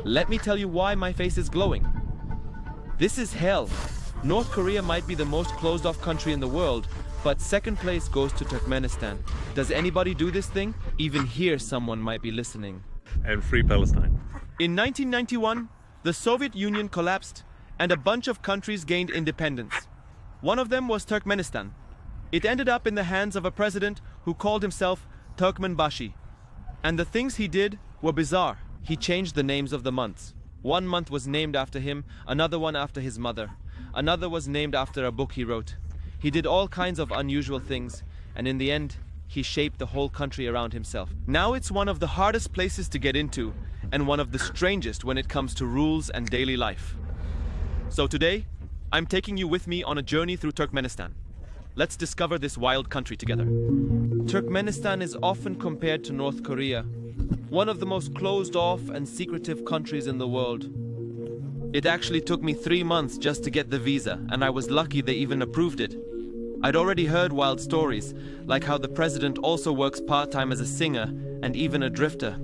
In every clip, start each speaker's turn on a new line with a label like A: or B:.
A: Let me tell you why my face is glowing. This is hell. North Korea might be the most closed-off country in the world, but second place goes to Turkmenistan. Does anybody do this thing? Even here someone might be listening.
B: And free Palestine.
A: In 1991, the Soviet Union collapsed and a bunch of countries gained independence. One of them was Turkmenistan. It ended up in the hands of a president who called himself Turkmenbashi. And the things he did were bizarre. He changed the names of the months. One month was named after him, another one after his mother. Another was named after a book he wrote. He did all kinds of unusual things, and in the end, he shaped the whole country around himself. Now it's one of the hardest places to get into, and one of the strangest when it comes to rules and daily life. So today, I'm taking you with me on a journey through Turkmenistan. Let's discover this wild country together. Turkmenistan is often compared to North Korea, one of the most closed-off and secretive countries in the world. It actually took me 3 months just to get the visa, and I was lucky they even approved it. I'd already heard wild stories, like how the president also works part-time as a singer and even a drifter.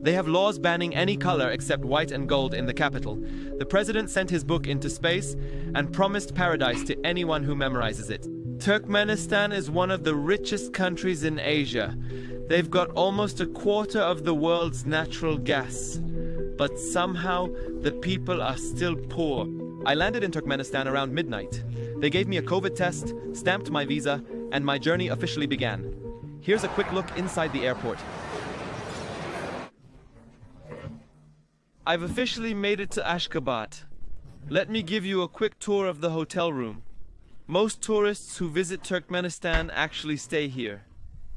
A: They have laws banning any color except white and gold in the capital. The president sent his book into space and promised paradise to anyone who memorizes it. Turkmenistan is one of the richest countries in Asia. They've got almost a quarter of the world's natural gas. But somehow, the people are still poor. I landed in Turkmenistan around midnight. They gave me a COVID test, stamped my visa, and my journey officially began. Here's a quick look inside the airport. I've officially made it to Ashgabat. Let me give you a quick tour of the hotel room. Most tourists who visit Turkmenistan actually stay here.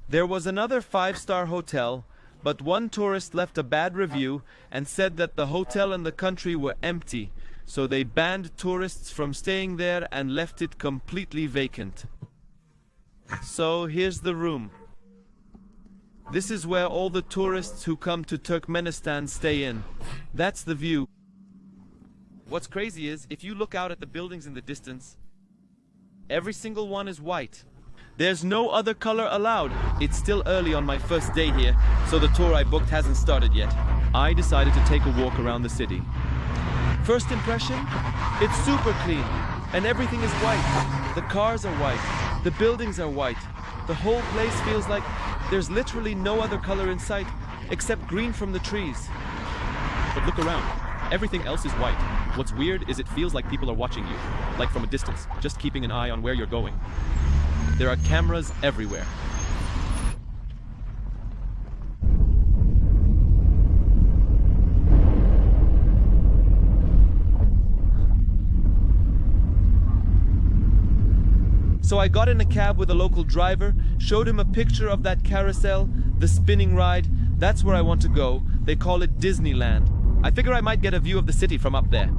A: There was another 5-star hotel, but one tourist left a bad review and said that the hotel and the country were empty, so they banned tourists from staying there and left it completely vacant. So here's the room. This is where all the tourists who come to Turkmenistan stay in. That's the view. What's crazy is, if you look out at the buildings in the distance, every single one is white. There's no other color allowed. It's still early on my first day here, so the tour I booked hasn't started yet. I decided to take a walk around the city. First impression? It's super clean, and everything is white. The cars are white, the buildings are white. The whole place feels like there's literally no other color in sight, except green from the trees. But look around, everything else is white. What's weird is it feels like people are watching you, like from a distance, just keeping an eye on where you're going. There are cameras everywhere. So I got in a cab with a local driver, showed him a picture of that carousel, the spinning ride. That's where I want to go. They call it Disneyland. I figure I might get a view of the city from up there.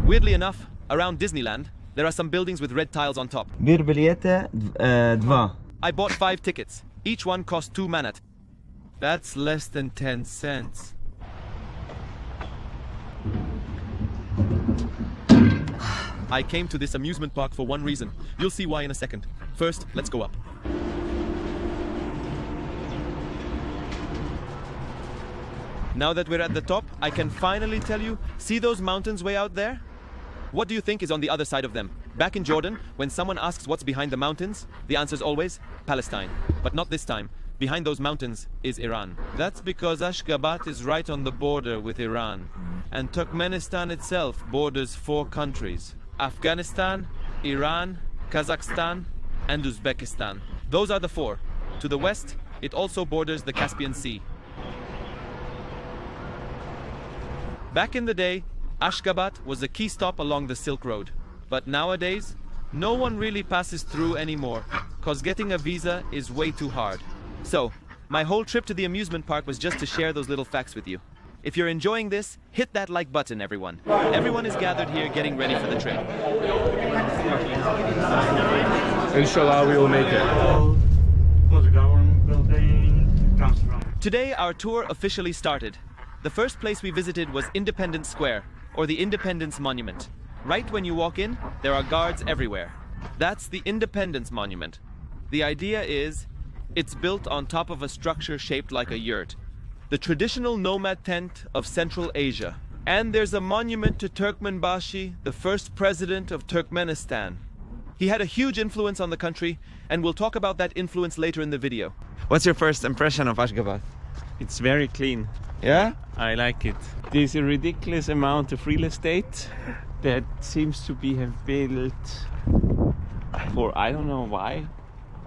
A: Weirdly enough, around Disneyland, there are some buildings with red tiles on top.
C: Bir biljete, dva.
A: I bought 5 tickets. Each one cost 2 manat. That's less than 10 cents. I came to this amusement park for one reason. You'll see why in a second. First, let's go up. Now that we're at the top, I can finally tell you, see those mountains way out there? What do you think is on the other side of them? Back in Jordan, when someone asks what's behind the mountains, the answer is always Palestine. But not this time. Behind those mountains is Iran. That's because Ashgabat is right on the border with Iran. And Turkmenistan itself borders 4 countries: Afghanistan, Iran, Kazakhstan, and Uzbekistan. Those are the 4. To the west, it also borders the Caspian Sea. Back in the day, Ashgabat was a key stop along the Silk Road. But nowadays, no one really passes through anymore, cause getting a visa is way too hard. So, my whole trip to the amusement park was just to share those little facts with you. If you're enjoying this, hit that like button, everyone. Everyone is gathered here getting ready for the trip.
B: Inshallah, we will make it.
A: Today, our tour officially started. The first place we visited was Independence Square, or the Independence Monument. Right when you walk in, there are guards everywhere. That's the Independence Monument. The idea is, it's built on top of a structure shaped like a yurt. the traditional nomad tent of Central Asia. And there's a monument to Turkmenbashi, the first president of Turkmenistan. He had a huge influence on the country, and we'll talk about that influence later in the video.
C: What's your first impression of Ashgabat?
B: It's very clean.
C: Yeah?
B: I like it. There's a ridiculous amount of real estate that seems to be have built for I don't know why,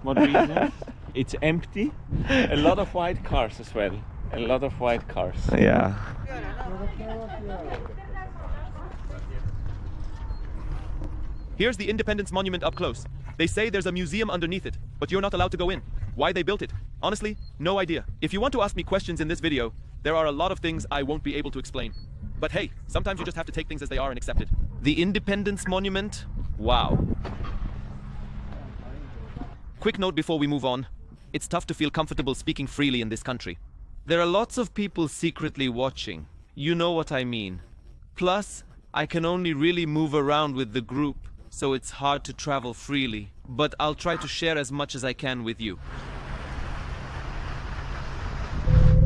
B: what reason. It's empty. A lot of white cars as well. A lot of white cars.
C: Yeah.
A: Here's the Independence Monument up close. They say there's a museum underneath it, but you're not allowed to go in. Why they built it? Honestly, no idea. If you want to ask me questions in this video, there are a lot of things I won't be able to explain. But hey, sometimes you just have to take things as they are and accept it. The Independence Monument? Wow. Quick note before we move on. It's tough to feel comfortable speaking freely in this country. There are lots of people secretly watching. You know what I mean. Plus, I can only really move around with the group, so it's hard to travel freely. But I'll try to share as much as I can with you.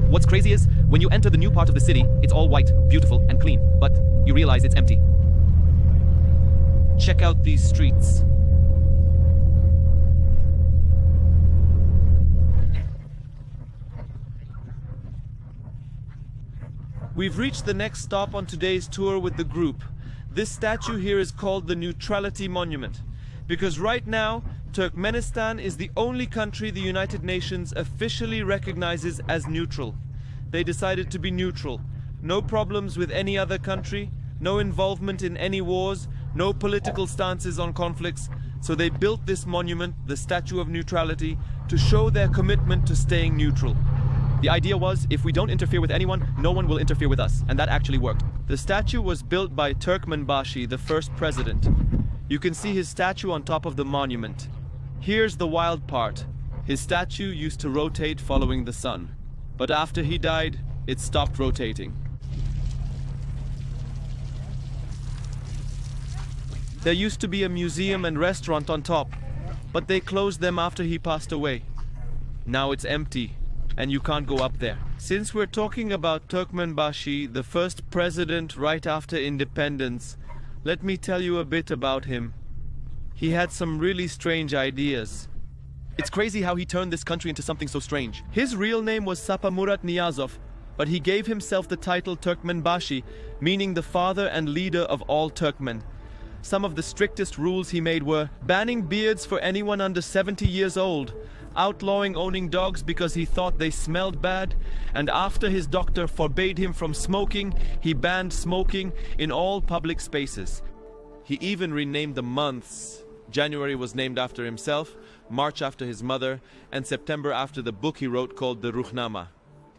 A: What's crazy is, when you enter the new part of the city, it's all white, beautiful, and clean, but you realize it's empty. Check out these streets. We've reached the next stop on today's tour with the group. This statue here is called the Neutrality Monument, because right now, Turkmenistan is the only country the United Nations officially recognizes as neutral. They decided to be neutral. No problems with any other country, no involvement in any wars, no political stances on conflicts. So they built this monument, the Statue of Neutrality, to show their commitment to staying neutral. The idea was, if we don't interfere with anyone, no one will interfere with us, and that actually worked. The statue was built by Turkmenbashi, the first president. You can see his statue on top of the monument. Here's the wild part. His statue used to rotate following the sun. But after he died, it stopped rotating. There used to be a museum and restaurant on top, but they closed them after he passed away. Now it's empty, and you can't go up there. Since we're talking about Turkmenbashi, the first president right after independence, let me tell you a bit about him. He had some really strange ideas. It's crazy how he turned this country into something so strange. His real name was Sapamurat Niyazov, but he gave himself the title Turkmenbashi, meaning the father and leader of all Turkmen. Some of the strictest rules he made were banning beards for anyone under 70 years old, outlawing owning dogs because he thought they smelled bad, and after his doctor forbade him from smoking, he banned smoking in all public spaces. He even renamed the months. January was named after himself, March after his mother, and September after the book he wrote called the Ruhnama.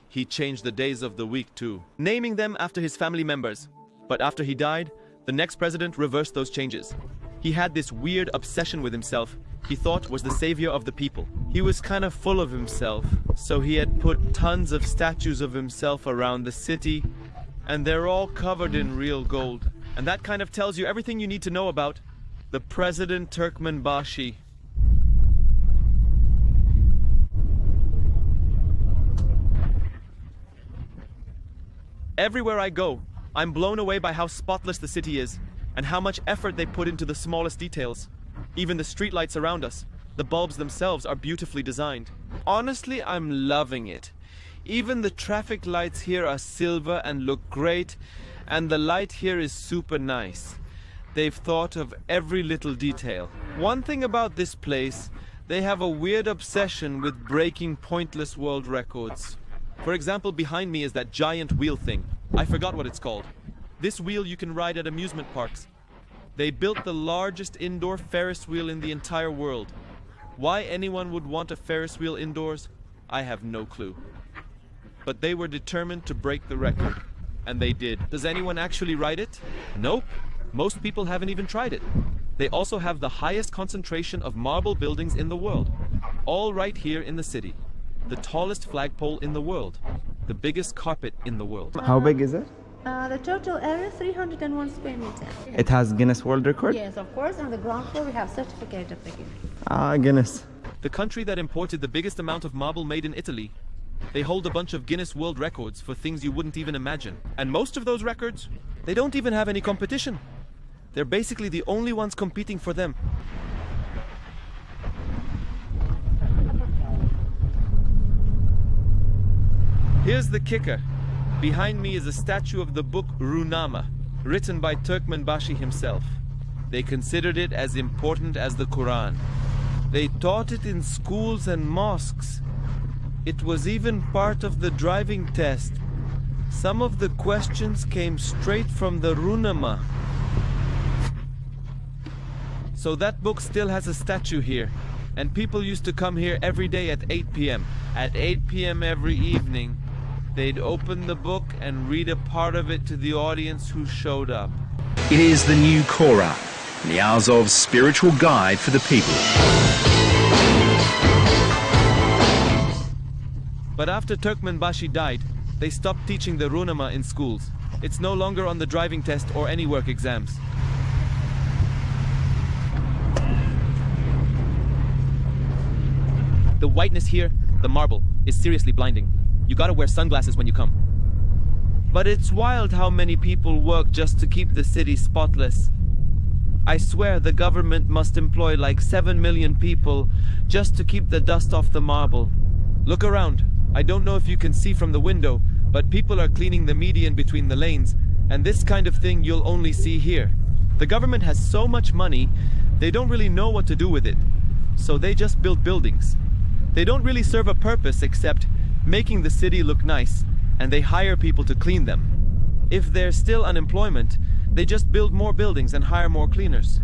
A: He changed the days of the week too, naming them after his family members. But after he died, the next president reversed those changes. He had this weird obsession with himself he thought was the savior of the people. He was kind of full of himself, so he had put tons of statues of himself around the city, and they're all covered in real gold. And that kind of tells you everything you need to know about the President Turkmenbashi. Everywhere I go, I'm blown away by how spotless the city is, and how much effort they put into the smallest details. Even the streetlights around us, the bulbs themselves are beautifully designed. Honestly, I'm loving it. Even the traffic lights here are silver and look great, and the light here is super nice. They've thought of every little detail. One thing about this place, they have a weird obsession with breaking pointless world records. For example, behind me is that giant wheel thing. I forgot what it's called. This wheel you can ride at amusement parks. They built the largest indoor Ferris wheel in the entire world. Why anyone would want a Ferris wheel indoors, I have no clue. But they were determined to break the record. And they did. Does anyone actually ride it? Nope. Most people haven't even tried it. They also have the highest concentration of marble buildings in the world. All right here in the city. The tallest flagpole in the world. The biggest carpet in the world.
C: How big is it?
D: The total area 301 square meters.
C: It has Guinness World Record?
D: Yes, of course. On the ground floor we have certificate of the Guinness.
C: Guinness.
A: The country that imported the biggest amount of marble made in Italy They hold a bunch of Guinness World Records for things you wouldn't even imagine. And most of those records, they don't even have any competition. They're basically the only ones competing for them. Here's the kicker. Behind me is a statue of the book Ruhnama, written by Turkmenbashi himself. They considered it as important as the Quran. They taught it in schools and mosques. It was even part of the driving test. Some of the questions came straight from the Ruhnama. So that book still has a statue here, and people used to come here every day at 8 p.m. At 8 p.m. every evening, they'd open the book and read a part of it to the audience who showed up.
E: It is the new Korah, Niazov's spiritual guide for the people.
A: But after Turkmenbashi died, they stopped teaching the Ruhnama in schools. It's no longer on the driving test or any work exams. The whiteness here, the marble, is seriously blinding. You gotta wear sunglasses when you come. But it's wild how many people work just to keep the city spotless. I swear the government must employ like 7 million people just to keep the dust off the marble. Look around. I don't know if you can see from the window, but people are cleaning the median between the lanes, and this kind of thing you'll only see here. The government has so much money, they don't really know what to do with it. So they just build buildings. They don't really serve a purpose except making the city look nice, and they hire people to clean them. If there's still unemployment, they just build more buildings and hire more cleaners.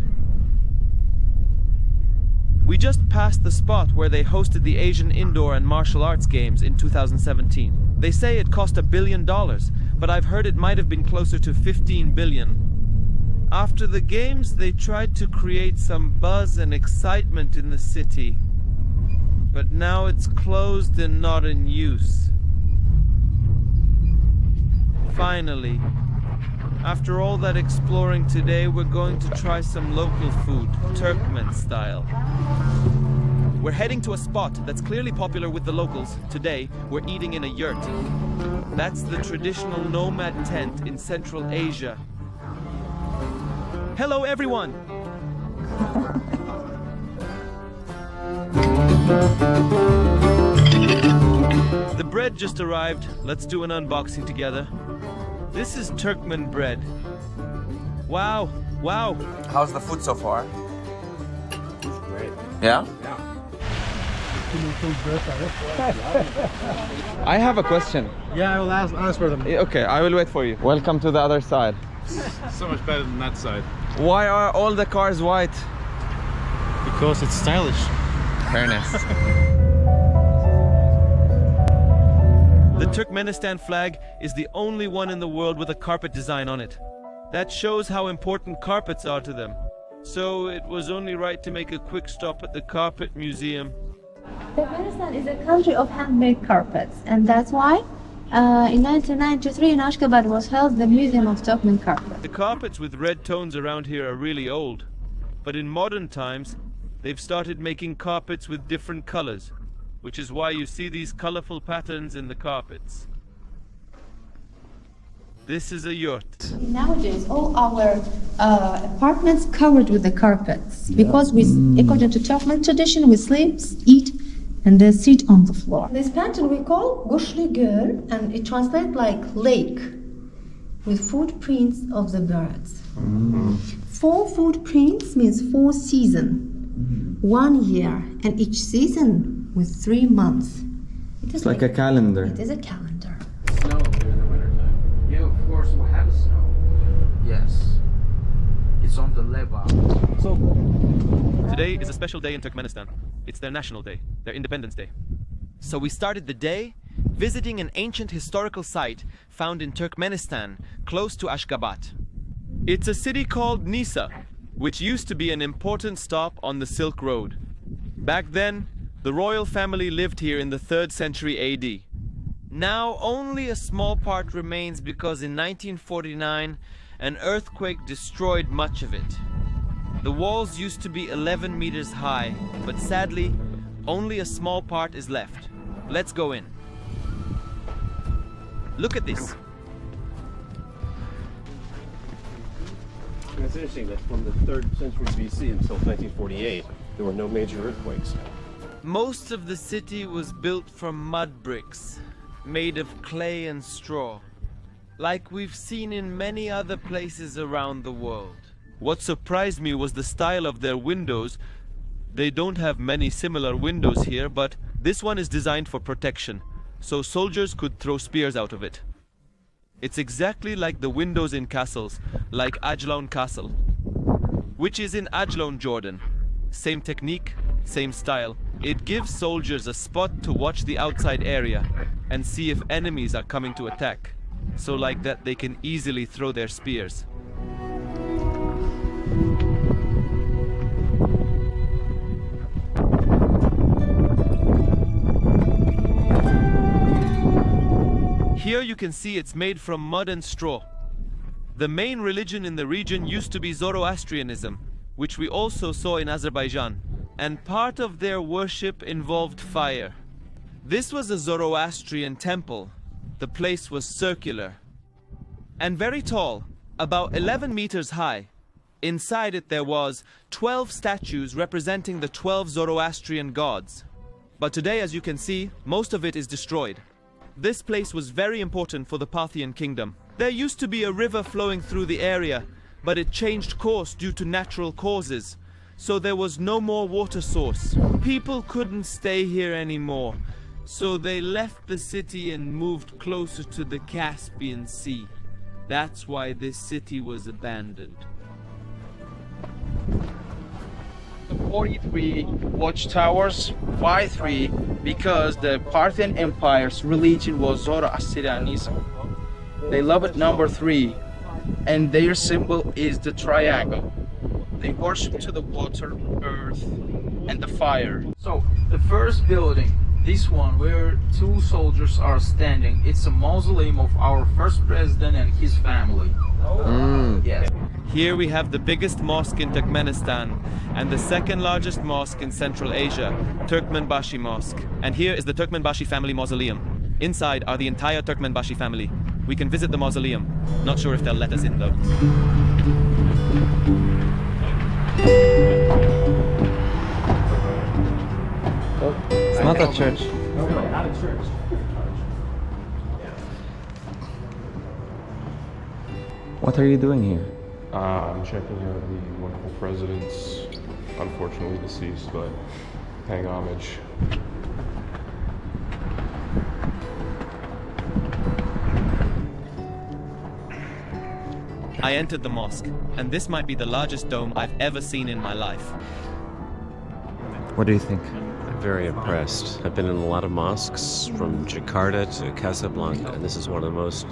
A: We just passed the spot where they hosted the Asian Indoor and Martial Arts Games in 2017. They say it cost $1 billion, but I've heard it might have been closer to 15 billion. After the games, they tried to create some buzz and excitement in the city. But now it's closed and not in use. Finally, after all that exploring today, we're going to try some local food, Turkmen style. We're heading to a spot that's clearly popular with the locals. Today, we're eating in a yurt. That's the traditional nomad tent in Central Asia. Hello, everyone! The bread just arrived. Let's do an unboxing together. This is Turkmen bread. Wow, wow.
C: How's the food so far?
F: Great.
C: Yeah?
F: Yeah.
C: I have a question.
F: Yeah, I will ask for them.
C: Okay, I will wait for you. Welcome to the other side.
F: So much better than that side.
C: Why are all the cars white?
F: Because it's stylish.
C: Fairness.
A: The Turkmenistan flag is the only one in the world with a carpet design on it. That shows how important carpets are to them. So it was only right to make a quick stop at the Carpet Museum.
D: Turkmenistan is a country of handmade carpets, and that's why in 1993 in Ashgabat was held the Museum of Turkmen Carpet.
A: The carpets with red tones around here are really old. But in modern times, they've started making carpets with different colors, which is why you see these colorful patterns in the carpets. This is a yurt.
D: Nowadays, all our apartments covered with the carpets because we, according to Turkmen tradition, we sleep, eat, and then sit on the floor. This pattern we call Gushli Göl, and it translates like lake, with footprints of the birds. 4 footprints means 4 seasons, 1 year, and each season with 3 months.
C: It's like a calendar.
D: It is a calendar.
G: Snow during the wintertime. Yeah, of course we'll have snow. Yes. It's on the level.
A: Today is a special day in Turkmenistan. It's their national day, their Independence Day. So we started the day visiting an ancient historical site found in Turkmenistan, close to Ashgabat. It's a city called Nissa, which used to be an important stop on the Silk Road. Back then, the royal family lived here in the 3rd century AD. Now only a small part remains because in 1949 an earthquake destroyed much of it. The walls used to be 11 meters high, but sadly only a small part is left. Let's go in. Look at this.
H: It's interesting that from the 3rd century BC until 1948, there were no major earthquakes.
A: Most of the city was built from mud bricks, made of clay and straw, like we've seen in many other places around the world. What surprised me was the style of their windows. They don't have many similar windows here, but this one is designed for protection, so soldiers could throw spears out of it. It's exactly like the windows in castles, like Ajloun Castle, which is in Ajloun, Jordan. Same technique, same style. It gives soldiers a spot to watch the outside area and see if enemies are coming to attack, so like that they can easily throw their spears. Here you can see it's made from mud and straw. The main religion in the region used to be Zoroastrianism, which we also saw in Azerbaijan, and part of their worship involved fire. This was a Zoroastrian temple. The place was circular and very tall, about 11 meters high. Inside it there was 12 statues representing the 12 Zoroastrian gods. But today, as you can see, most of it is destroyed. This place was very important for the Parthian kingdom. There used to be a river flowing through the area, but it changed course due to natural causes, so there was no more water source. People couldn't stay here anymore, so they left the city and moved closer to the Caspian Sea. That's why this city was abandoned.
G: 43 watchtowers. Why 3? Because the Parthian Empire's religion was Zoroastrianism. They loved number 3, and their symbol is the triangle. They worship to the water, earth, and the fire. So the first building, this one where 2 soldiers are standing, it's a mausoleum of our first president and his family. Yes.
A: Here we have the biggest mosque in Turkmenistan and the second largest mosque in Central Asia, Turkmenbashi Mosque. And here is the Turkmenbashi family mausoleum. Inside are the entire Turkmenbashi family. We can visit the mausoleum. Not sure if they'll let us in though.
C: It's not a church.
H: Okay, not a church.
C: What are you doing here?
I: I'm checking out the wonderful presidents, unfortunately deceased, but paying homage.
A: I entered the mosque, and this might be the largest dome I've ever seen in my life.
C: What do you think?
J: I'm very impressed. I've been in a lot of mosques from Jakarta to Casablanca, and this is one of the most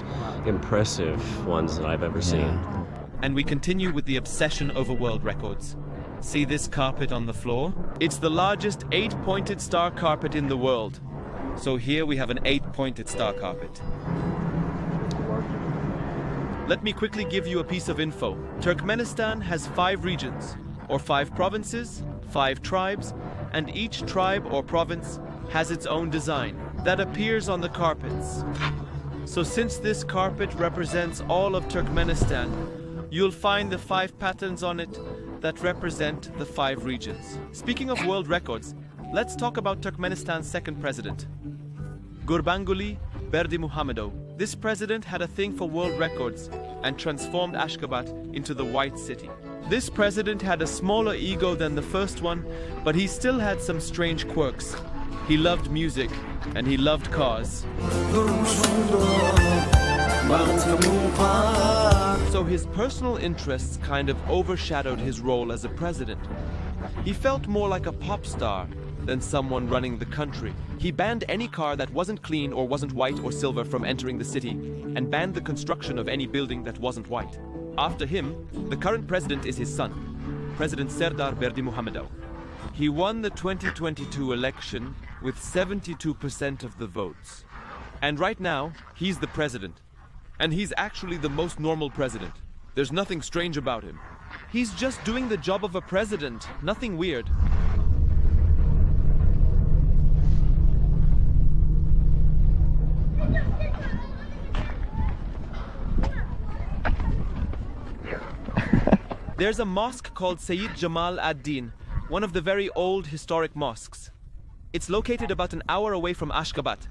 J: impressive ones that I've ever seen.
A: And we continue with the obsession over world records. See this carpet on the floor? It's the largest 8-pointed star carpet in the world. So here we have an 8-pointed star carpet. Let me quickly give you a piece of info. Turkmenistan has 5 regions, or 5 provinces, 5 tribes, and each tribe or province has its own design that appears on the carpets. So since this carpet represents all of Turkmenistan, you'll find the 5 patterns on it that represent the 5 regions. Speaking of world records, let's talk about Turkmenistan's second president, Gurbanguly Berdimuhamedov. This president had a thing for world records and transformed Ashgabat into the White City. This president had a smaller ego than the first one, but he still had some strange quirks. He loved music and he loved cars. So his personal interests kind of overshadowed his role as a president. He felt more like a pop star than someone running the country. He banned any car that wasn't clean or wasn't white or silver from entering the city, and banned the construction of any building that wasn't white. After him, the current president is his son, President Serdar Berdimuhamedov. He won the 2022 election with 72% of the votes. And right now, he's the president. And he's actually the most normal president. There's nothing strange about him. He's just doing the job of a president, nothing weird. There's a mosque called Sayyid Jamal ad-Din, one of the very old historic mosques. It's located about an hour away from Ashgabat.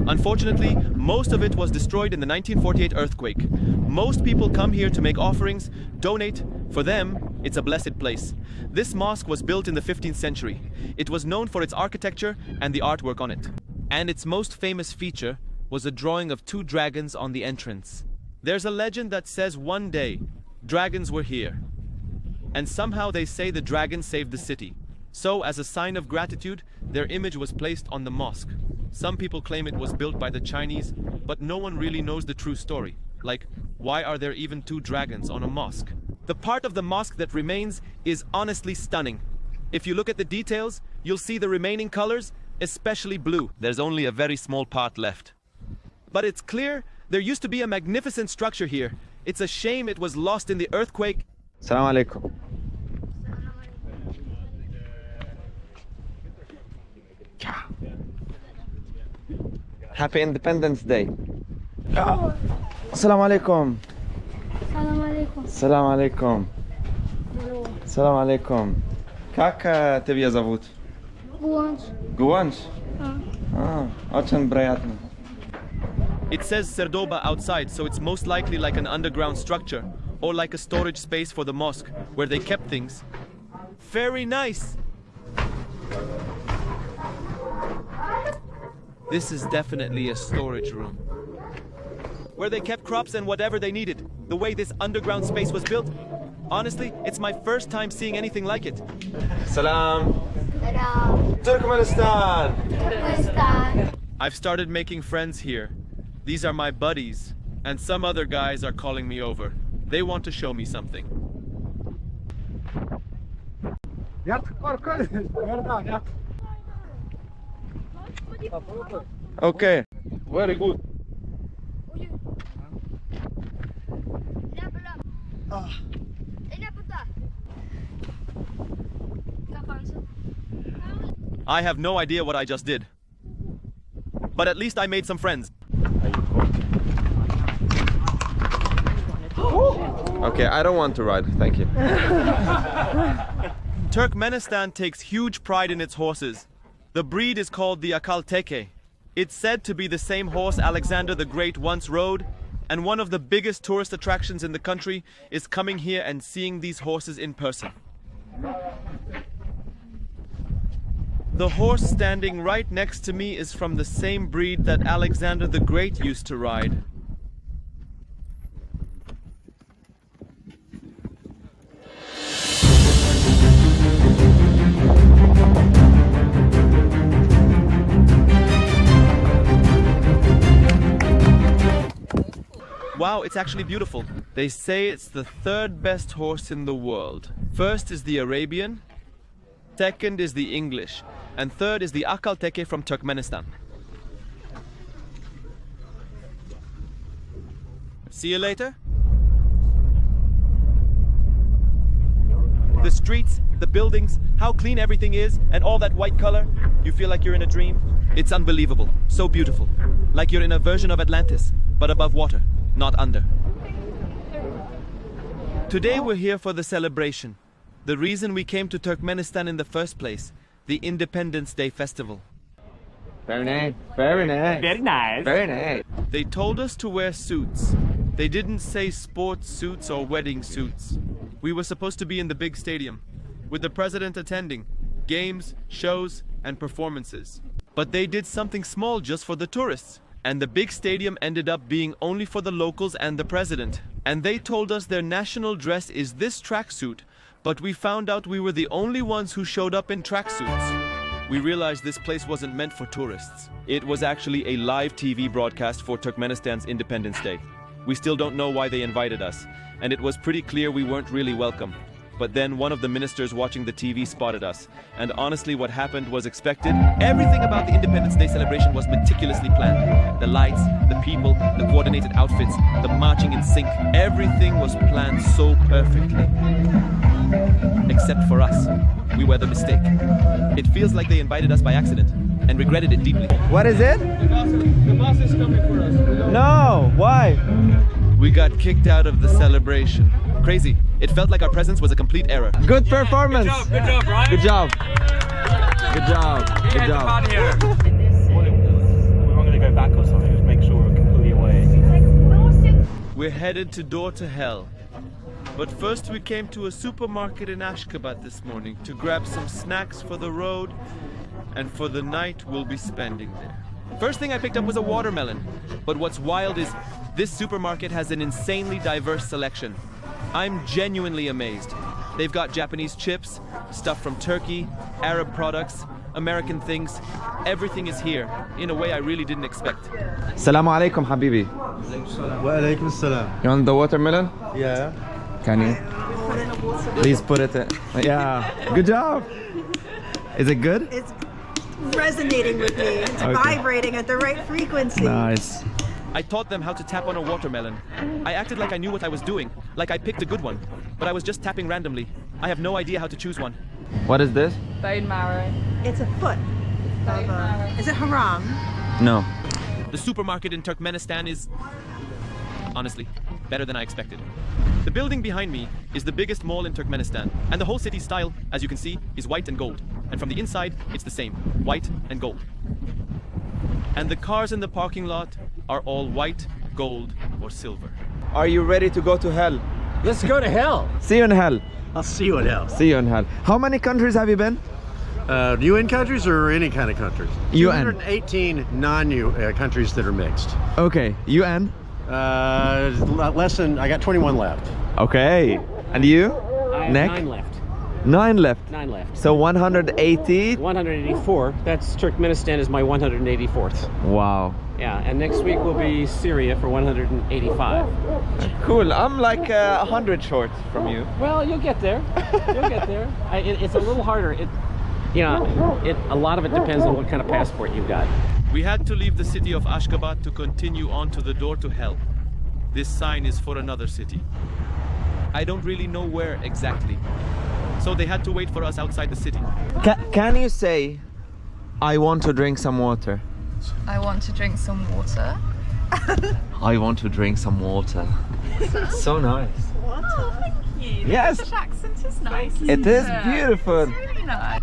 A: Unfortunately, most of it was destroyed in the 1948 earthquake. Most people come here to make offerings, donate. For them, it's a blessed place. This mosque was built in the 15th century. It was known for its architecture and the artwork on it. And its most famous feature was a drawing of 2 dragons on the entrance. There's a legend that says one day, dragons were here. And somehow they say the dragons saved the city. So, as a sign of gratitude, their image was placed on the mosque. Some people claim it was built by the Chinese, but no one really knows the true story. Like, why are there even 2 dragons on a mosque? The part of the mosque that remains is honestly stunning. If you look at the details, you'll see the remaining colors, especially blue. There's only a very small part left. But it's clear there used to be a magnificent structure here. It's a shame it was lost in the earthquake.
C: Assalamu alaikum. Happy Independence Day. Assalamu alaikum.
K: Salam alaikum.
C: Assalamu alaikum. Assalamu alaikum. Как тебя зовут?
K: Гуанч.
C: Гуанч? Очень приятно.
A: It says Serdoba outside, so it's most likely like an underground structure, or like a storage space for the mosque, where they kept things. Very nice! This is definitely a storage room, where they kept crops and whatever they needed. The way this underground space was built, honestly, it's my first time seeing anything like it.
C: Salam.
K: Salam.
C: Turkmenistan.
K: Turkmenistan.
A: I've started making friends here. These are my buddies, and some other guys are calling me over. They want to show me something.
C: Okay.
F: Very good.
A: I have no idea what I just did. But at least I made some friends.
C: Okay, I don't want to ride, thank you.
A: Turkmenistan takes huge pride in its horses. The breed is called the Akal Teke. It's said to be the same horse Alexander the Great once rode, and one of the biggest tourist attractions in the country is coming here and seeing these horses in person. The horse standing right next to me is from the same breed that Alexander the Great used to ride. Wow, it's actually beautiful. They say it's the 3rd best horse in the world. First is the Arabian, second is the English, and third is the Akal Teke from Turkmenistan. See you later. The streets, the buildings, how clean everything is, and all that white color, you feel like you're in a dream. It's unbelievable, so beautiful. Like you're in a version of Atlantis, but above water, not under. Today we're here for the celebration. The reason we came to Turkmenistan in the first place, the Independence Day festival.
C: Very nice, very nice.
B: Very nice.
C: Very nice.
A: They told us to wear suits. They didn't say sports suits or wedding suits. We were supposed to be in the big stadium, with the president attending, games, shows, and performances. But they did something small just for the tourists. And the big stadium ended up being only for the locals and the president. And they told us their national dress is this tracksuit, but we found out we were the only ones who showed up in tracksuits. We realized this place wasn't meant for tourists. It was actually a live TV broadcast for Turkmenistan's Independence Day. We still don't know why they invited us, and it was pretty clear we weren't really welcome. But then one of the ministers watching the TV spotted us, and honestly what happened was expected. Everything about the Independence Day celebration was meticulously planned. The lights, the people, the coordinated outfits, the marching in sync, everything was planned so perfectly. Except for us. We were the mistake. It feels like they invited us by accident, and regretted it deeply.
C: What is it?
A: The boss is coming for us.
C: No, why?
A: We got kicked out of the celebration. Crazy. It felt like our presence was a complete error.
C: Good performance.
B: Good job, Ryan.
C: Good job. Good job. Good job.
B: We weren't going to go back or something, just make sure we're completely away.
A: We're headed to Door to Hell. But first we came to a supermarket in Ashgabat this morning to grab some snacks for the road and for the night we'll be spending there. First thing I picked up was a watermelon. But what's wild is this supermarket has an insanely diverse selection. I'm genuinely amazed. They've got Japanese chips, stuff from Turkey, Arab products, American things. Everything is here in a way I really didn't expect.
C: Assalamu alaikum, habibi.
F: Wa alaikum assalam.
C: You want the watermelon?
F: Yeah.
C: Can you? Please put it in. Yeah. Good job. Is it good?
L: It's resonating with me. It's vibrating at the right frequency.
C: Nice.
A: I taught them how to tap on a watermelon. I acted like I knew what I was doing, like I picked a good one. But I was just tapping randomly. I have no idea how to choose one.
C: What is this?
L: Bone marrow. It's a foot. Is it haram?
C: No.
A: The supermarket in Turkmenistan is, honestly, better than I expected. The building behind me is the biggest mall in Turkmenistan, and the whole city's style, as you can see, is white and gold. And from the inside, it's the same, white and gold. And the cars in the parking lot are all white, gold, or silver.
C: Are you ready to go to hell?
H: Let's go to hell.
C: See you in hell.
F: I'll see you in hell.
C: See you in hell. How many countries have you been?
F: UN countries or any kind of countries?
C: UN.
F: 218 non-UN countries that are mixed.
C: Okay. UN?
F: Less than, I got 21 left.
C: Okay. And you?
M: I have
C: Nick?
M: 9 left.
C: 9 left.
M: 9 left.
C: So 180?
M: 184. That's Turkmenistan is my 184th.
C: Wow.
M: Yeah, and next week will be Syria for 185.
C: Cool. I'm like 100 short from you.
M: Well, you'll get there. You'll get there. It's a little harder. A lot of it depends on what kind of passport you've got.
A: We had to leave the city of Ashgabat to continue on to the Door to Hell. This sign is for another city. I don't really know where exactly. So they had to wait for us outside the city.
C: Can you say, I want to drink some water?
N: I want to drink some water.
C: I want to drink some water. So nice.
N: Oh, thank you.
C: Yes.
N: The accent is nice.
C: It is beautiful.
N: It's really nice.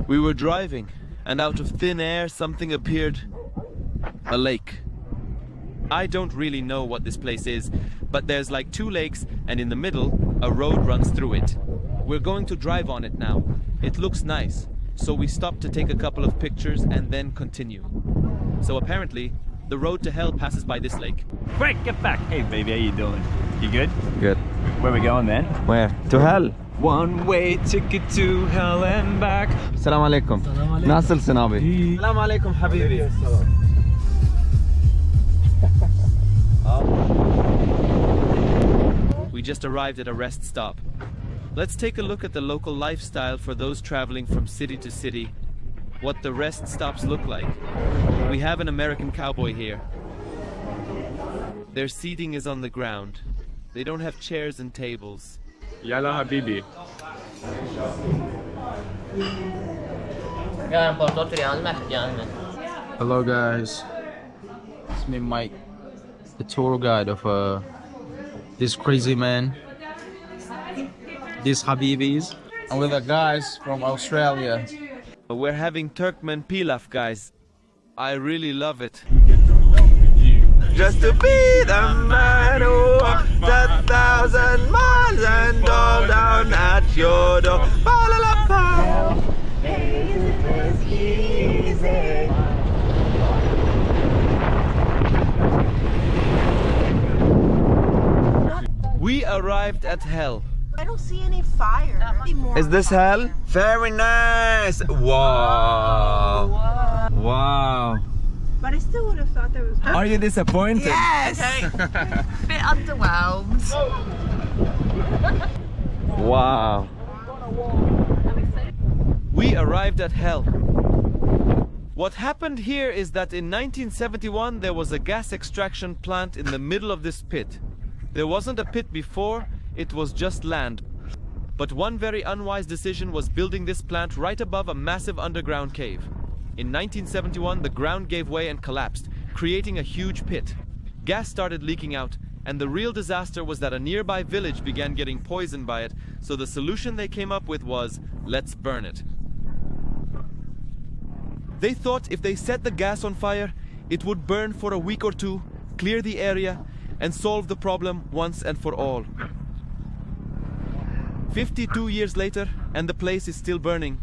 A: We were driving, and out of thin air something appeared. A lake. I don't really know what this place is, but there's like 2 lakes, and in the middle, a road runs through it. We're going to drive on it now. It looks nice, so we stop to take a couple of pictures and then continue. So apparently, the road to hell passes by this lake.
B: Quick, get back. Hey baby, how you doing? You good?
C: Good.
B: Where are we going then?
C: Where? To hell.
B: One way ticket to hell and back.
C: Assalamu alaikum. Nasıl sinabi? Assalamu alaikum habibi.
A: We just arrived at a rest stop. Let's take a look at the local lifestyle for those traveling from city to city. What the rest stops look like. We have an American cowboy here. Their seating is on the ground. They don't have chairs and tables.
I: Yalla habibi.
G: Hello guys, it's me Mike, the tour guide of this crazy man, these Habibis. I'm with the guys from Australia.
A: We're having Turkmen pilaf, guys. I really love it.
C: Just to be the man who walks 1,000 miles and all down at your door.
A: We arrived at hell.
L: I don't see any fire.
C: Is this hell? Very nice. Wow. Wow.
L: But I still would have thought there was.
C: Are you disappointed?
L: Yes.
N: Bit underwhelmed.
C: Wow.
A: We arrived at hell. What happened here is that in 1971 there was a gas extraction plant in the middle of this pit. There wasn't a pit before, it was just land. But one very unwise decision was building this plant right above a massive underground cave. In 1971, the ground gave way and collapsed, creating a huge pit. Gas started leaking out, And the real disaster was that a nearby village began getting poisoned by it, so the solution they came up with was, let's burn it. They thought if they set the gas on fire, it would burn for a week or two, clear the area, and solve the problem once and for all. 52 years later, and the place is still burning.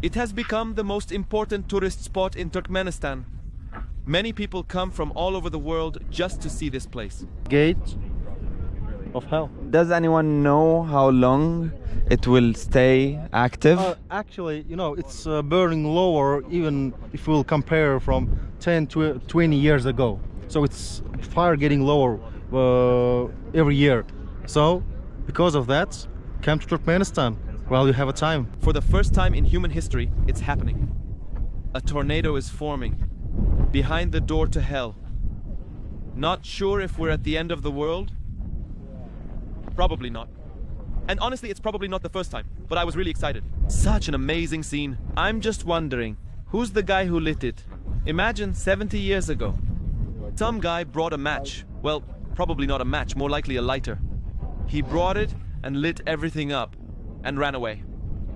A: It has become the most important tourist spot in Turkmenistan. Many people come from all over the world just to see this place.
O: Gate of hell.
C: Does anyone know how long it will stay active?
O: Actually, you know, it's burning lower even if we'll compare from 10 to 20 years ago. So it's fire getting lower every year. So because of that, come to Turkmenistan while you have a time.
A: For the first time in human history, it's happening. A tornado is forming behind the door to hell. Not sure if we're at the end of the world? Probably not. And honestly, it's probably not the first time, but I was really excited. Such an amazing scene. I'm just wondering, who's the guy who lit it? Imagine 70 years ago. Some guy brought a match. Well, probably not a match, more likely a lighter. He brought it and lit everything up and ran away.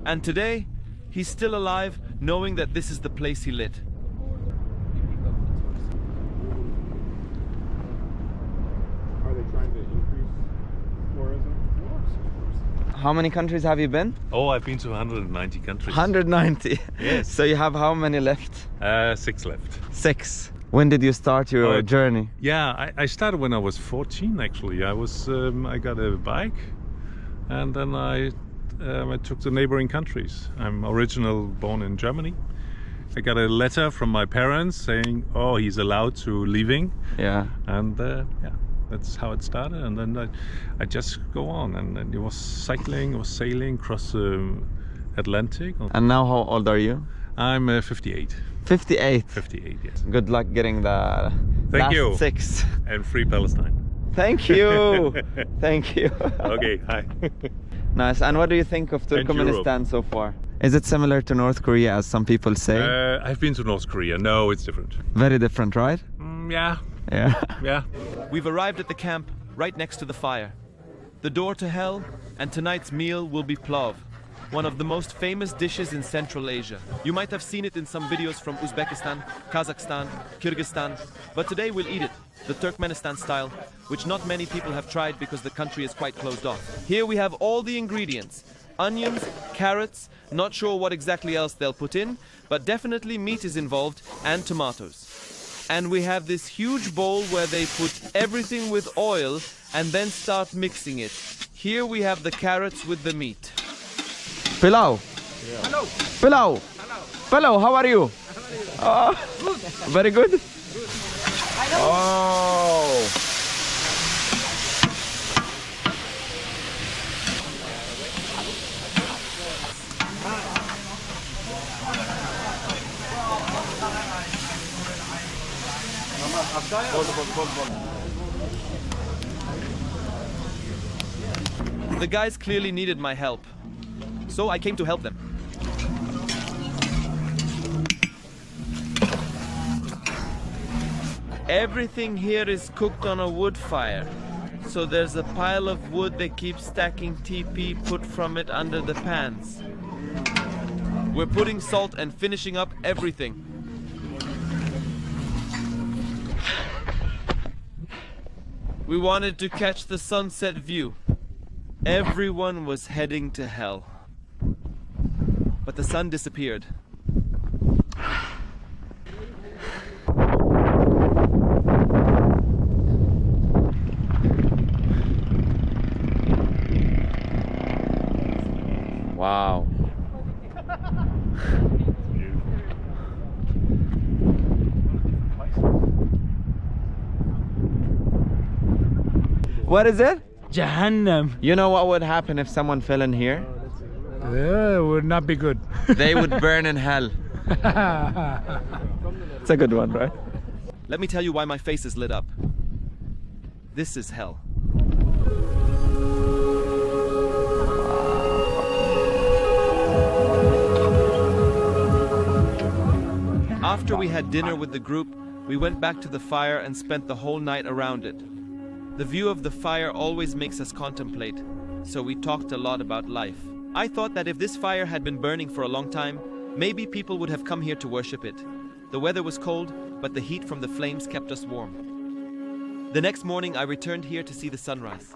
A: And today, he's still alive, knowing that this is the place he lit.
I: Are they trying to increase tourism?
C: How many countries have you been?
P: Oh, I've been to 190 countries.
C: 190?
P: Yes.
C: So you have how many left?
P: 6 left.
C: 6. When did you start your journey?
P: Yeah, I started when I was 14 actually. I got a bike and then I took the neighboring countries. I'm originally born in Germany. I got a letter from my parents saying, oh, he's allowed to leaving.
C: Yeah.
P: And yeah, that's how it started. And then I just go on. And it was cycling, it was sailing across the Atlantic.
C: And now how old are you?
P: I'm 58.
C: 58?
P: 58, yes.
C: Good luck getting the
P: Thank you.
C: 6.
P: And free Palestine.
C: Thank you. Thank you.
P: Okay, hi.
C: Nice. And what do you think of Turkmenistan so far? Is it similar to North Korea, as some people say?
P: I've been to North Korea. No, it's different.
C: Very different, right?
P: Yeah.
C: Yeah.
P: Yeah.
A: We've arrived at the camp right next to the fire. The door to hell, and tonight's meal will be plov, one of the most famous dishes in Central Asia. You might have seen it in some videos from Uzbekistan, Kazakhstan, Kyrgyzstan, but today we'll eat it, the Turkmenistan style, which not many people have tried because the country is quite closed off. Here we have all the ingredients: onions, carrots, not sure what exactly else they'll put in, but definitely meat is involved, and tomatoes. And we have this huge bowl where they put everything with oil and then start mixing it. Here we have the carrots with the meat.
C: Pilau.
A: Yeah. Hello.
C: Pilau. Hello. Hello, how are you?
A: Good.
C: Very good? Good.
A: Oh. The guys clearly needed my help, so I came to help them. Everything here is cooked on a wood fire, so there's a pile of wood they keep stacking TP put from it under the pans. We're putting salt and finishing up everything. We wanted to catch the sunset view. Everyone was heading to hell. But the sun disappeared.
C: Wow. What is it?
Q: Jahannam.
C: You know what would happen if someone fell in here?
Q: It would not be good.
C: They would burn in hell. It's a good one, right?
A: Let me tell you why my face is lit up. This is hell. After we had dinner with the group, we went back to the fire and spent the whole night around it. The view of the fire always makes us contemplate, so we talked a lot about life. I thought that if this fire had been burning for a long time, maybe people would have come here to worship it. The weather was cold, but the heat from the flames kept us warm. The next morning, I returned here to see the sunrise.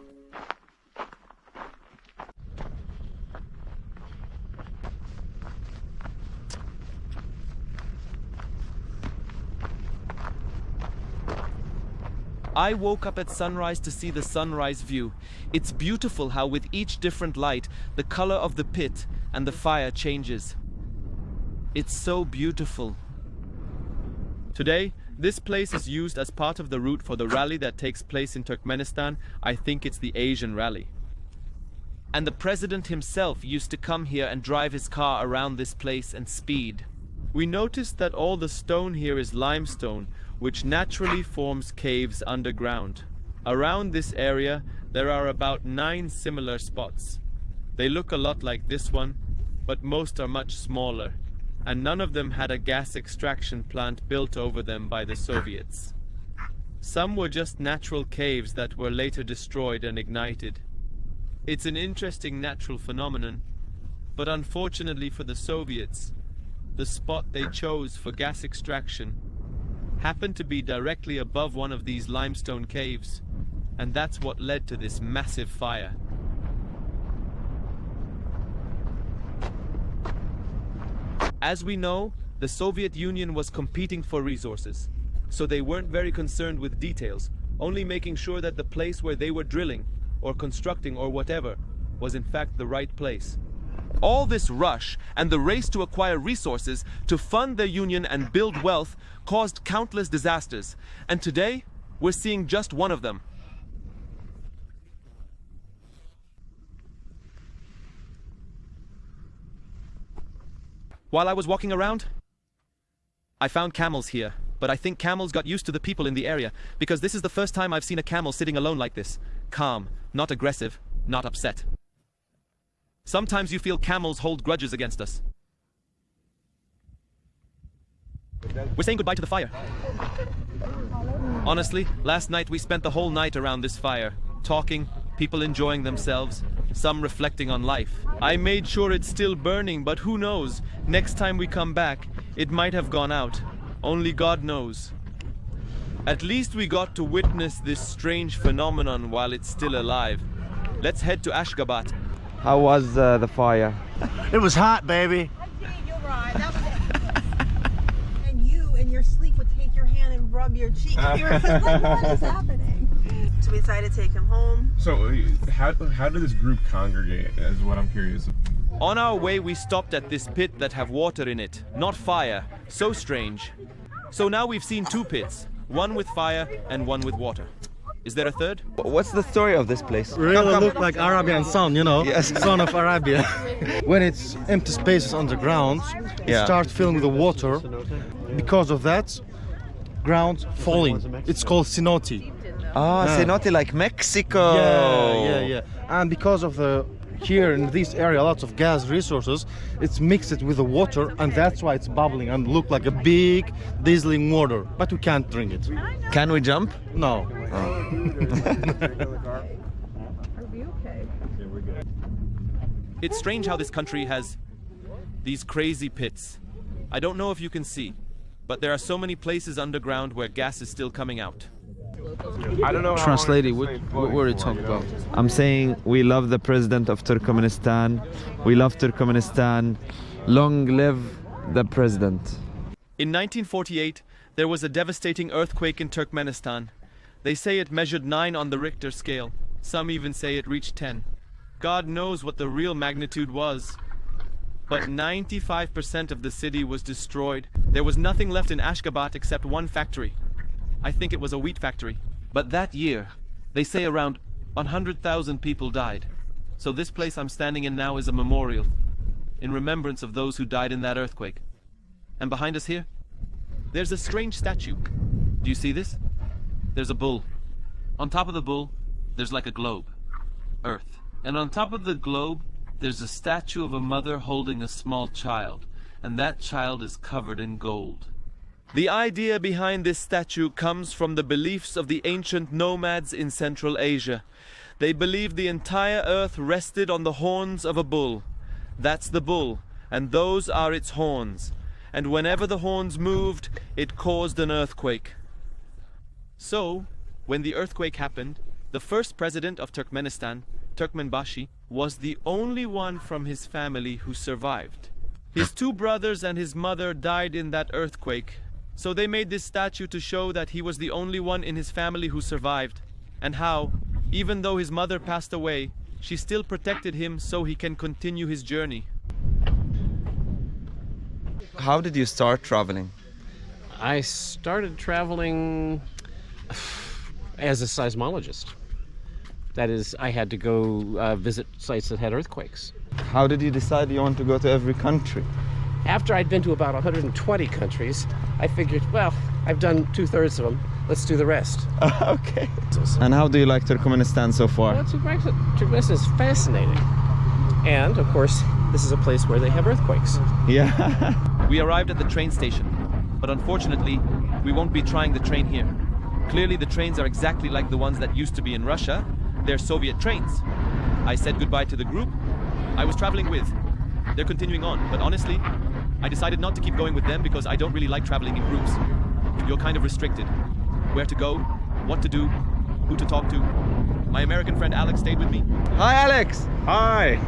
A: I woke up at sunrise to see the sunrise view. It's beautiful how with each different light, the color of the pit and the fire changes. It's so beautiful. Today, this place is used as part of the route for the rally that takes place in Turkmenistan. I think it's the Asian rally. And the president himself used to come here and drive his car around this place and speed. We noticed that all the stone here is limestone, which naturally forms caves underground. Around this area, there are about 9 similar spots. They look a lot like this one, but most are much smaller, and none of them had a gas extraction plant built over them by the Soviets. Some were just natural caves that were later destroyed and ignited. It's an interesting natural phenomenon, but unfortunately for the Soviets, the spot they chose for gas extraction happened to be directly above one of these limestone caves, and that's what led to this massive fire. As we know, the Soviet Union was competing for resources, so they weren't very concerned with details, only making sure that the place where they were drilling, or constructing, or whatever, was in fact the right place. All this rush and the race to acquire resources to fund their union and build wealth caused countless disasters, and today we're seeing just one of them. While I was walking around, I found camels here, but I think camels got used to the people in the area, because this is the first time I've seen a camel sitting alone like this. Calm, not aggressive, not upset. Sometimes you feel camels hold grudges against us. We're saying goodbye to the fire. Honestly, last night we spent the whole night around this fire, talking, people enjoying themselves, some reflecting on life. I made sure it's still burning, but who knows? Next time we come back, it might have gone out. Only God knows. At least we got to witness this strange phenomenon while it's still alive. Let's head to Ashgabat.
C: How was the fire?
F: It was hot, baby.
L: You're right. That was and you, in your sleep, would take your hand and rub your cheek. You were like, what is happening? So we decided to take him home.
I: So how did this group congregate, is what I'm curious.
A: On our way, we stopped at this pit that have water in it, not fire. So strange. So now we've seen 2 pits, one with fire and one with water. Is there a third?
C: What's the story of this place?
O: Really look like Arabian sun, you know?
C: Yes.
O: Sun of Arabia. When it's empty spaces underground, it starts filling with the water. Because of that, ground falling. It's called cenote.
C: Ah, cenote like Mexico.
O: Yeah. And because of the here in this area lots of gas resources, it's mixed with the water, and that's why it's bubbling and look like a big dazzling water, but we can't drink it.
C: Can we jump?
O: No.
A: It's strange how this country has these crazy pits. I don't know if you can see, but there are so many places underground where gas is still coming out.
I: I don't know.
G: Translated, what were you talking about?
C: I'm saying we love the president of Turkmenistan. We love Turkmenistan. Long live the president.
A: In 1948, there was a devastating earthquake in Turkmenistan. They say it measured 9 on the Richter scale. Some even say it reached 10. God knows what the real magnitude was. But 95% of the city was destroyed. There was nothing left in Ashgabat except one factory. I think it was a wheat factory. But that year, they say around 100,000 people died. So this place I'm standing in now is a memorial, in remembrance of those who died in that earthquake. And behind us here, there's a strange statue. Do you see this? There's a bull. On top of the bull, there's like a globe, Earth. And on top of the globe, there's a statue of a mother holding a small child, and that child is covered in gold. The idea behind this statue comes from the beliefs of the ancient nomads in Central Asia. They believed the entire earth rested on the horns of a bull. That's the bull, and those are its horns. And whenever the horns moved, it caused an earthquake. So, when the earthquake happened, the first president of Turkmenistan, Turkmenbashi, was the only one from his family who survived. His two brothers and his mother died in that earthquake, so they made this statue to show that he was the only one in his family who survived, and how, even though his mother passed away, she still protected him so he can continue his journey.
C: How did you start traveling?
M: I started traveling as a seismologist. That is, I had to go visit sites that had earthquakes.
C: How did you decide you want to go to every country?
M: After I'd been to about 120 countries, I figured, well, I've done 2/3 of them. Let's do the rest.
C: Okay. And how do you like Turkmenistan so far?
M: Well, Turkmenistan is fascinating. And, of course, this is a place where they have earthquakes.
C: Yeah.
A: We arrived at the train station, but unfortunately, we won't be trying the train here. Clearly, the trains are exactly like the ones that used to be in Russia. They're Soviet trains. I said goodbye to the group I was traveling with. They're continuing on, but honestly, I decided not to keep going with them because I don't really like traveling in groups. You're kind of restricted. Where to go, what to do, who to talk to. My American friend Alex stayed with me.
C: Hi, Alex!
P: Hi!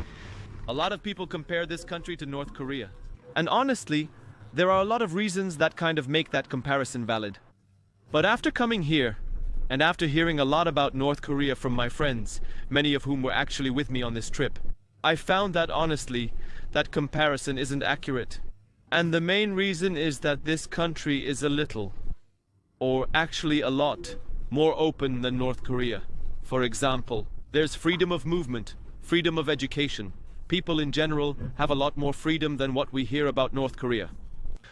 A: A lot of people compare this country to North Korea. And honestly, there are a lot of reasons that kind of make that comparison valid. But after coming here, and after hearing a lot about North Korea from my friends, many of whom were actually with me on this trip, I found that honestly, that comparison isn't accurate. And the main reason is that this country is a little, or actually a lot, more open than North Korea. For example, there's freedom of movement, freedom of education. People in general have a lot more freedom than what we hear about North Korea.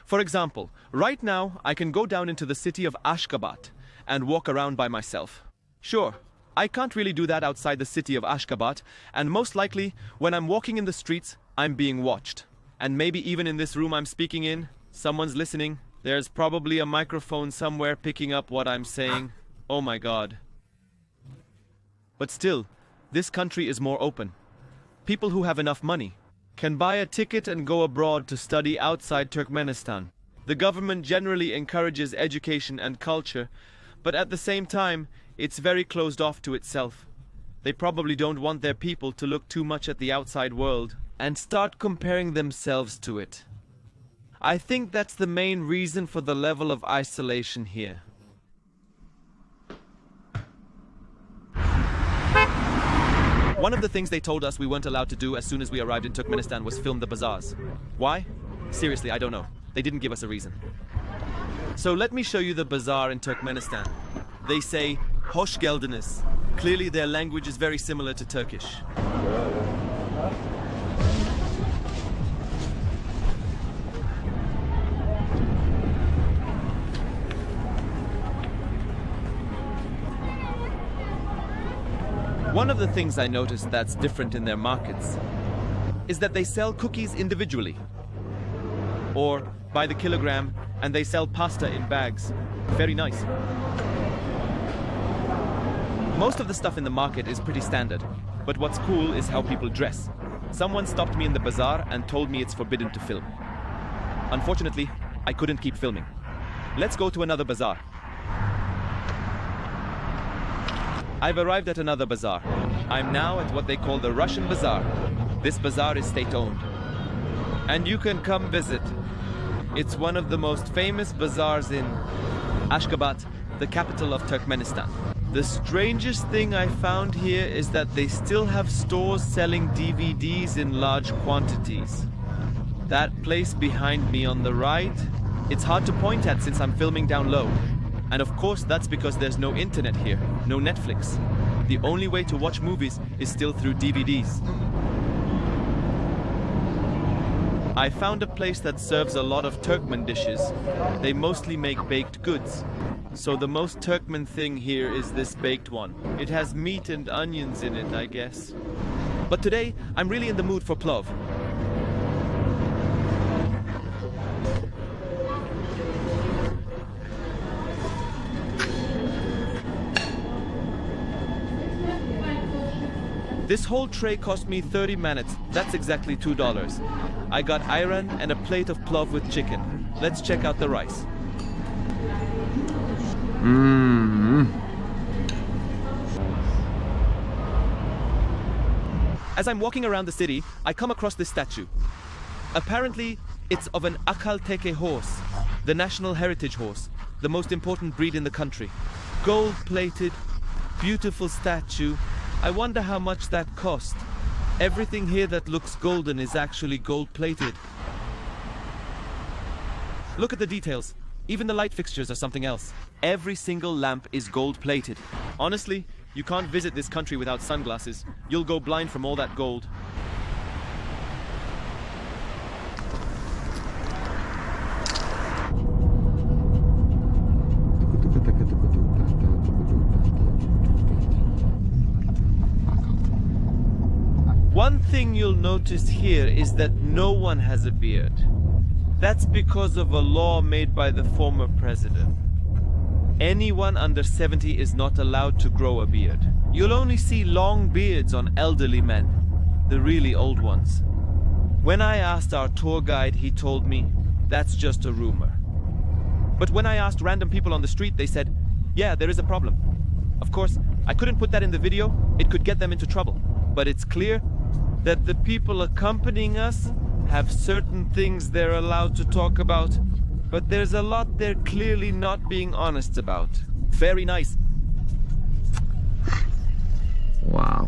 A: For example, right now I can go down into the city of Ashgabat and walk around by myself. Sure, I can't really do that outside the city of Ashgabat, and most likely, when I'm walking in the streets, I'm being watched. And maybe even in this room I'm speaking in, someone's listening. There's probably a microphone somewhere picking up what I'm saying. Oh my God. But still, this country is more open. People who have enough money can buy a ticket and go abroad to study outside Turkmenistan. The government generally encourages education and culture, but at the same time, it's very closed off to itself. They probably don't want their people to look too much at the outside world and start comparing themselves to it. I think that's the main reason for the level of isolation here. One of the things they told us we weren't allowed to do as soon as we arrived in Turkmenistan was film the bazaars. Why? Seriously, I don't know. They didn't give us a reason. So let me show you the bazaar in Turkmenistan. They say, Hoş geldiniz. Clearly their language is very similar to Turkish. One of the things I noticed that's different in their markets is that they sell cookies individually or by the kilogram, and they sell pasta in bags. Very nice. Most of the stuff in the market is pretty standard, but what's cool is how people dress. Someone stopped me in the bazaar and told me it's forbidden to film. Unfortunately, I couldn't keep filming. Let's go to another bazaar. I've arrived at another bazaar. I'm now at what they call the Russian bazaar. This bazaar is state-owned. And you can come visit. It's one of the most famous bazaars in Ashgabat, the capital of Turkmenistan. The strangest thing I found here is that they still have stores selling DVDs in large quantities. That place behind me on the right, it's hard to point at since I'm filming down low. And of course that's because there's no internet here, no Netflix. The only way to watch movies is still through DVDs. I found a place that serves a lot of Turkmen dishes. They mostly make baked goods. So the most Turkmen thing here is this baked one. It has meat and onions in it, I guess. But today, I'm really in the mood for plov. This whole tray cost me 30 manats. That's exactly $2. I got ayran and a plate of plov with chicken. Let's check out the rice. As I'm walking around the city, I come across this statue. Apparently, it's of an Akalteke horse, the national heritage horse, the most important breed in the country. Gold-plated, beautiful statue. I wonder how much that cost. Everything here that looks golden is actually gold-plated. Look at the details. Even the light fixtures are something else. Every single lamp is gold-plated. Honestly, you can't visit this country without sunglasses. You'll go blind from all that gold. One thing you'll notice here is that no one has a beard. That's because of a law made by the former president. Anyone under 70 is not allowed to grow a beard. You'll only see long beards on elderly men, the really old ones. When I asked our tour guide, he told me, that's just a rumor. But when I asked random people on the street, they said, yeah, there is a problem. Of course, I couldn't put that in the video. It could get them into trouble. But it's clear that the people accompanying us have certain things they're allowed to talk about, but there's a lot they're clearly not being honest about. Very nice.
C: Wow.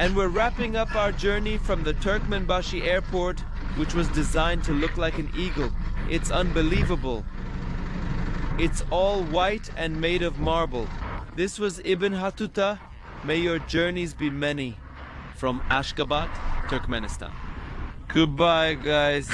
A: And we're wrapping up our journey from the Turkmenbashi airport, which was designed to look like an eagle. It's unbelievable. It's all white and made of marble. This was Ibn Hattuta. May your journeys be many. From Ashgabat, Turkmenistan. Goodbye, guys.